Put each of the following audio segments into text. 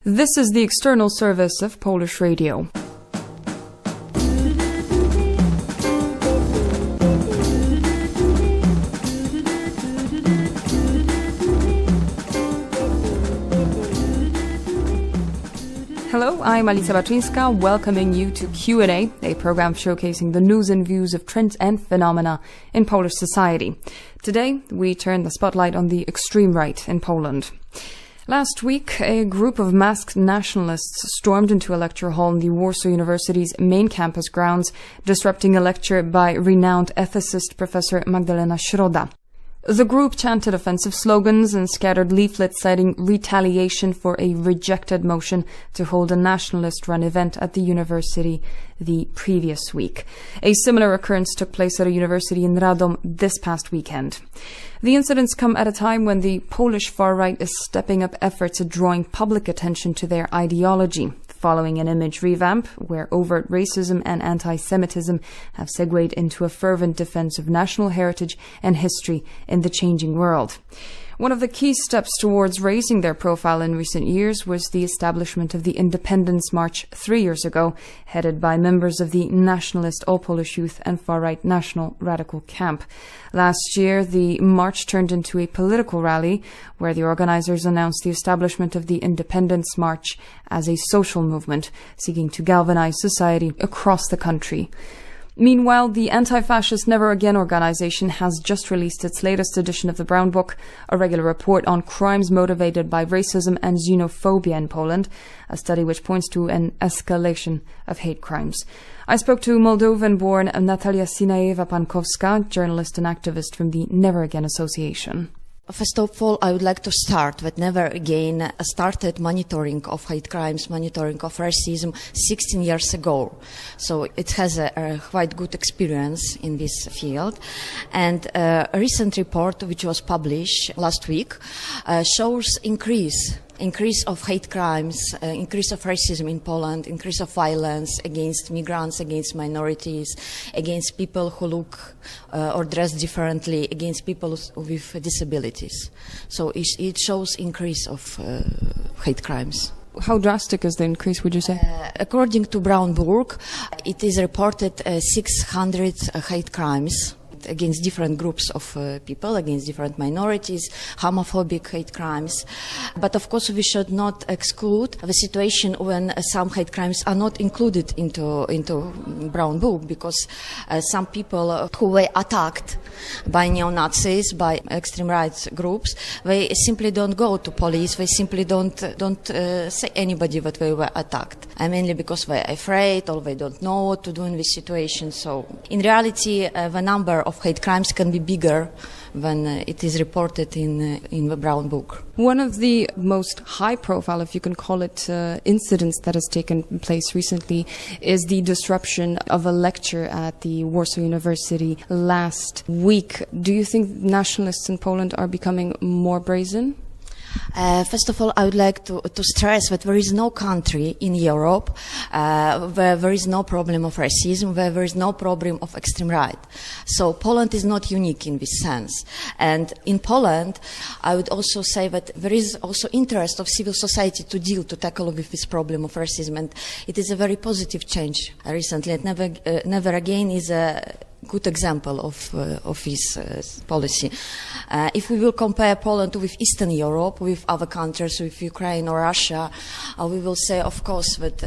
This is the external service of Polish Radio. Hello, I'm Sineaeva-Pankowska, welcoming you to Q&A, a program showcasing the news and views of trends and phenomena in Polish society. Today, we turn the spotlight on the extreme right in Poland. Last week, a group of masked nationalists stormed into a lecture hall in the Warsaw University's main campus grounds, disrupting a lecture by renowned ethicist Professor Magdalena Środa. The group chanted offensive slogans and scattered leaflets citing retaliation for a rejected motion to hold a nationalist-run event at the university the previous week. A similar occurrence took place at a university in Radom this past weekend. The incidents come at a time when the Polish far-right is stepping up efforts at drawing public attention to their ideology, following an image revamp where overt racism and anti-Semitism have segued into a fervent defense of national heritage and history in the changing world. One of the key steps towards raising their profile in recent years was the establishment of the Independence March 3 years ago, headed by members of the Nationalist All-Polish Youth and far-right National Radical Camp. Last year, the march turned into a political rally where the organizers announced the establishment of the Independence March as a social movement, seeking to galvanize society across the country. Meanwhile, the anti-fascist Never Again organization has just released its latest edition of the Brown Book, a regular report on crimes motivated by racism and xenophobia in Poland, a study which points to an escalation of hate crimes. I spoke to Moldovan-born Natalia Sineaeva-Pankowska, journalist and activist from the Never Again Association. First of all, I would like to start that Never Again started monitoring of hate crimes, monitoring of racism 16 years ago. So it has a quite good experience in this field. And a recent report, which was published last week, shows increase of hate crimes, increase of racism in Poland, increase of violence against migrants, against minorities, against people who look or dress differently, against people with disabilities. So it shows increase of hate crimes. How drastic is the increase, would you say? According to Brown Book, it is reported 600 hate crimes against different groups of people, against different minorities, homophobic hate crimes. But of course we should not exclude the situation when some hate crimes are not included into Brown Book, because some people who were attacked by neo-Nazis, by extreme rights groups, they simply don't go to police, they simply don't say anybody that they were attacked. Mainly because they're afraid or they don't know what to do in this situation. So in reality, the number of hate crimes can be bigger than it is reported in the Brown Book. One of the most high-profile, if you can call it, incidents that has taken place recently is the disruption of a lecture at the Warsaw University last week. Do you think nationalists in Poland are becoming more brazen? First of all, I would like to stress that there is no country in Europe where there is no problem of racism, where there is no problem of extreme right. So Poland is not unique in this sense. And in Poland, I would also say that there is also interest of civil society to tackle with this problem of racism. And it is a very positive change recently. And Never Again is a good example of this policy. If we will compare Poland with Eastern Europe, with other countries, with Ukraine or Russia, we will say, of course, that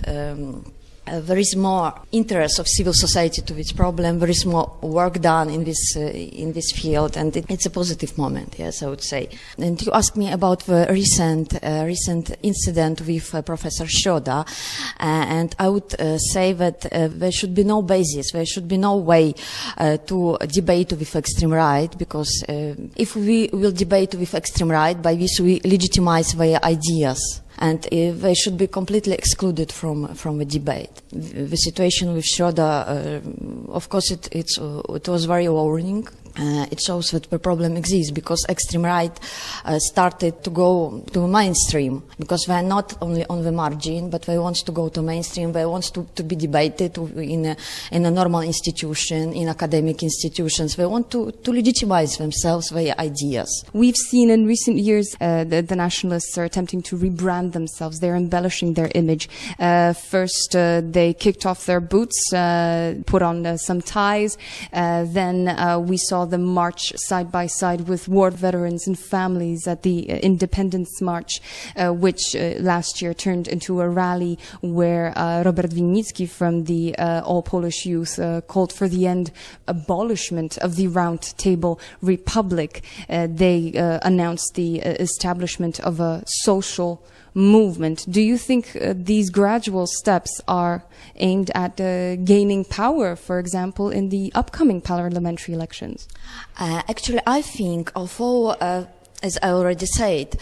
there is more interest of civil society to this problem. There is more work done in this field, and it's a positive moment. Yes, I would say. And you asked me about the recent incident with Professor Środa, and I would say that there should be no basis, there should be no way to debate with extreme right, because if we will debate with extreme right, by this we legitimize their ideas. And they should be completely excluded from the debate. The situation with Środa, of course, it was very worrying it shows that the problem exists, because extreme right started to go to mainstream, because they're not only on the margin, but they want to go to mainstream. They want to be debated in a normal institution, in academic institutions. They want to legitimize themselves, their ideas. We've seen in recent years the nationalists are attempting to rebrand themselves. They're embellishing their image. First, they kicked off their boots, put on some ties. Then we saw them march side by side with war veterans and families at the Independence March, which last year turned into a rally where Robert Winnicki from the All Polish Youth called for the abolishment of the Round Table Republic. They announced the establishment of a social movement. Do you think these gradual steps are aimed at gaining power, for example, in the upcoming parliamentary elections? Actually, I think, although as I already said,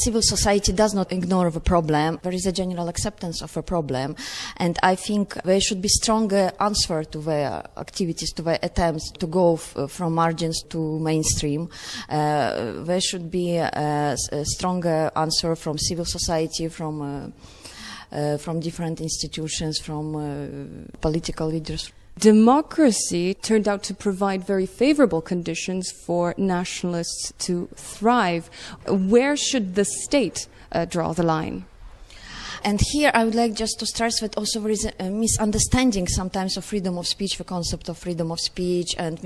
civil society does not ignore the problem. There is a general acceptance of a problem, and I think there should be stronger answer to their activities, to their attempts to go from margins to mainstream. There should be a stronger answer from civil society, from different institutions, from political leaders. Democracy turned out to provide very favorable conditions for nationalists to thrive. Where should the state draw the line? And here I would like just to stress that also there is a misunderstanding sometimes of freedom of speech, the concept of freedom of speech, and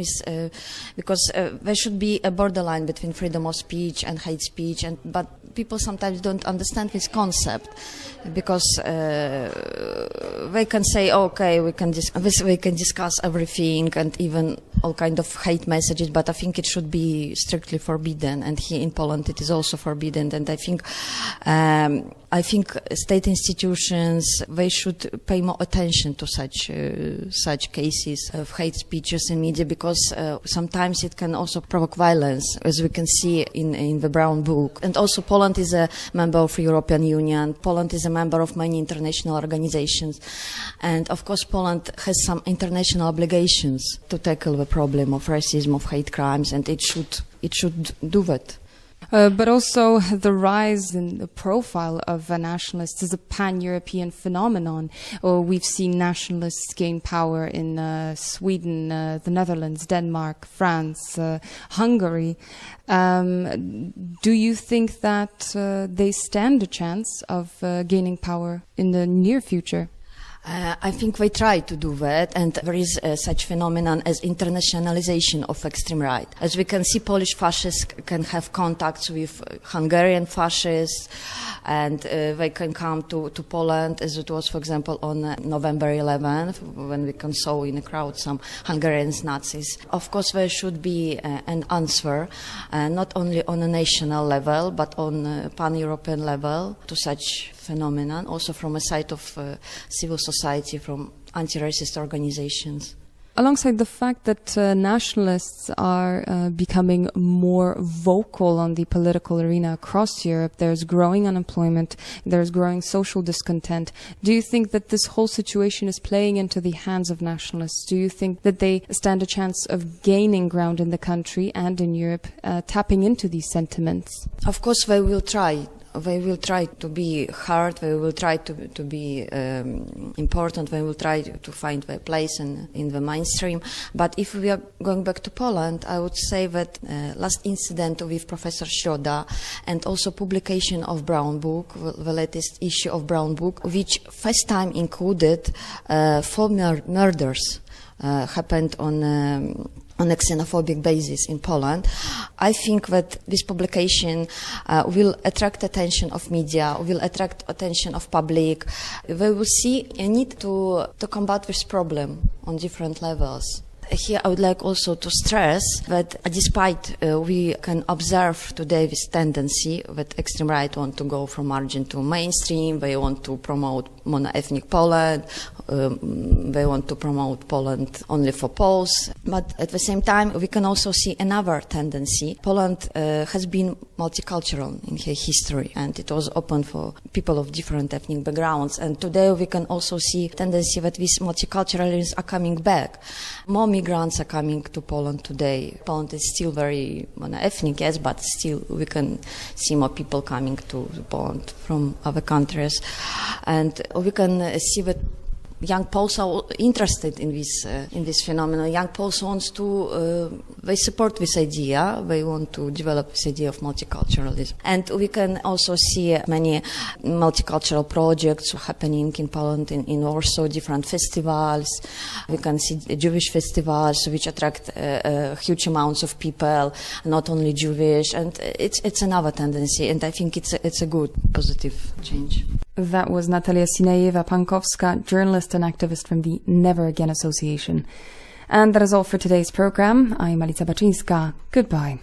because there should be a borderline between freedom of speech and hate speech, but people sometimes don't understand this concept, because they can say, okay, we can discuss everything and even all kind of hate messages, but I think it should be strictly forbidden, and here in Poland it is also forbidden. And I think state institutions, they should pay more attention to such cases of hate speeches in media, because sometimes it can also provoke violence, as we can see in the Brown Book. And also Poland is a member of the European Union. Poland is a member of many international organizations. And of course Poland has some international obligations to tackle the problem of racism, of hate crimes, and it should do that. But also the rise in the profile of nationalists is a pan-European phenomenon. We've seen nationalists gain power in Sweden, the Netherlands, Denmark, France, Hungary. Do you think that they stand a chance of gaining power in the near future? I think they try to do that, and there is such phenomenon as internationalization of extreme right. As we can see, Polish fascists can have contacts with Hungarian fascists, and they can come to Poland, as it was, for example, on November 11th, when we can saw in the crowd some Hungarian Nazis. Of course, there should be an answer, not only on a national level, but on a pan-European level to such phenomenon, also from a side of civil society, from anti-racist organizations. Alongside the fact that nationalists are becoming more vocal on the political arena across Europe, there's growing unemployment, there's growing social discontent. Do you think that this whole situation is playing into the hands of nationalists? Do you think that they stand a chance of gaining ground in the country and in Europe, tapping into these sentiments? Of course, they will try. They will try to be heard, they will try to be important, they will try to find their place in the mainstream. But if we are going back to Poland, I would say that last incident with Professor Środa, and also publication of Brown Book, the latest issue of Brown Book, which first time included 4 murders happened on a xenophobic basis in Poland. I think that this publication will attract attention of media, will attract attention of public. They will see a need to combat this problem on different levels. Here I would like also to stress that despite we can observe today this tendency that extreme right want to go from margin to mainstream, they want to promote mono-ethnic Poland, they want to promote Poland only for Poles. But at the same time, we can also see another tendency. Poland has been multicultural in her history, and it was open for people of different ethnic backgrounds. And today we can also see tendency that these multiculturalisms are coming back. More migrants are coming to Poland today. Poland is still very ethnic, yes, but still we can see more people coming to Poland from other countries. And we can see that young Poles are interested in this phenomenon. Young Poles they support this idea. They want to develop this idea of multiculturalism. And we can also see many multicultural projects happening in Poland, in Warsaw, different festivals. We can see Jewish festivals which attract huge amounts of people, not only Jewish. And it's another tendency, and I think it's a good, positive change. That was Natalia Sineaeva-Pankowska, journalist and activist from the Never Again Association. And that is all for today's program. I'm Alicja Baczyńska. Goodbye.